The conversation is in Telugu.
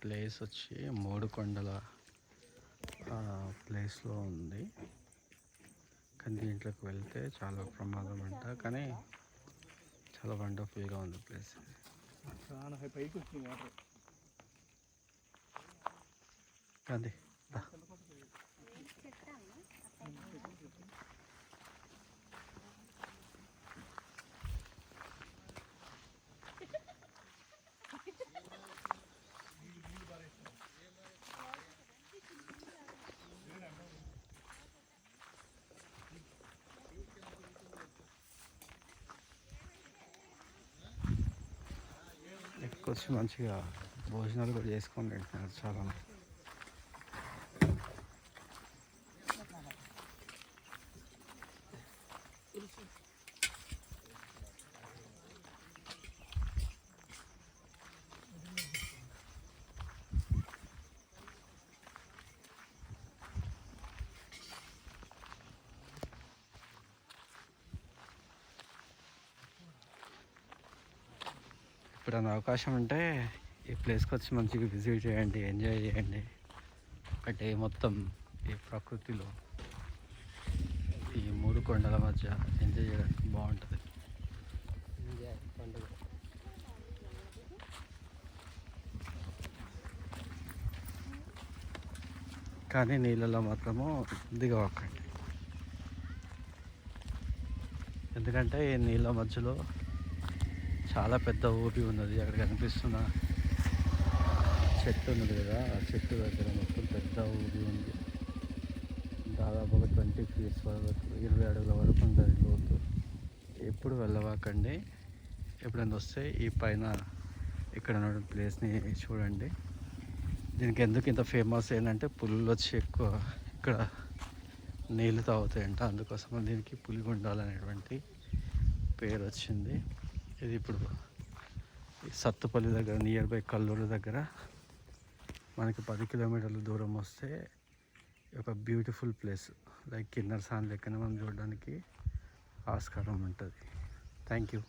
ప్లేస్ వచ్చి మూడుకొండల ప్లేస్లో ఉంది. కానీ దీంట్లోకి వెళ్తే చాలా ప్రమాదం అంట, కానీ చాలా వండర్ఫుల్గా ఉంది ప్లేస్. అది వచ్చి మంచిగా భోజనాలు కూడా చేసుకొని తింటున్నారు చాలా. ఎప్పుడైనా అవకాశం ఉంటే ఈ ప్లేస్కి వచ్చి మంచిగా విజిట్ చేయండి, ఎంజాయ్ చేయండి. ఒక డే మొత్తం ఈ ప్రకృతిలో ఈ మూడు కొండల మధ్య ఎంజాయ్ చేయడానికి బాగుంటుంది. కానీ నీళ్ళలో మాత్రము దిగవక్కండి, ఎందుకంటే ఈ నీళ్ళ మధ్యలో చాలా పెద్ద ఊపి ఉన్నది. అక్కడ కనిపిస్తున్న చెట్టు ఉన్నది కదా, ఆ చెట్టు దగ్గర మొత్తం పెద్ద ఊపి ఉంది. దాదాపు ఒక 20 feet వరకు, 20 అడుగుల వరకు ఉంటుంది లోతు. ఎప్పుడు వెళ్ళవాకండి. ఎప్పుడైనా వస్తే ఈ పైన ఇక్కడ ఉన్న ప్లేస్ని చూడండి. దీనికి ఎందుకు ఇంత ఫేమస్ ఏంటంటే పులులు వచ్చి ఎక్కువ ఇక్కడ నీళ్ళు తాగుతాయంట, అందుకోసం దీనికి పులిగుండాలనేటువంటి పేరు వచ్చింది. ఇది ఇప్పుడు సత్తుపల్లి దగ్గర, నియర్ బై కల్లూరు దగ్గర మనకి 10 kilometers దూరం వస్తే ఒక బ్యూటిఫుల్ ప్లేస్ లైక్ కిన్నెరసాని లెక్కన మనం చూడడానికి ఆస్కారం ఉంటుంది. Thank you.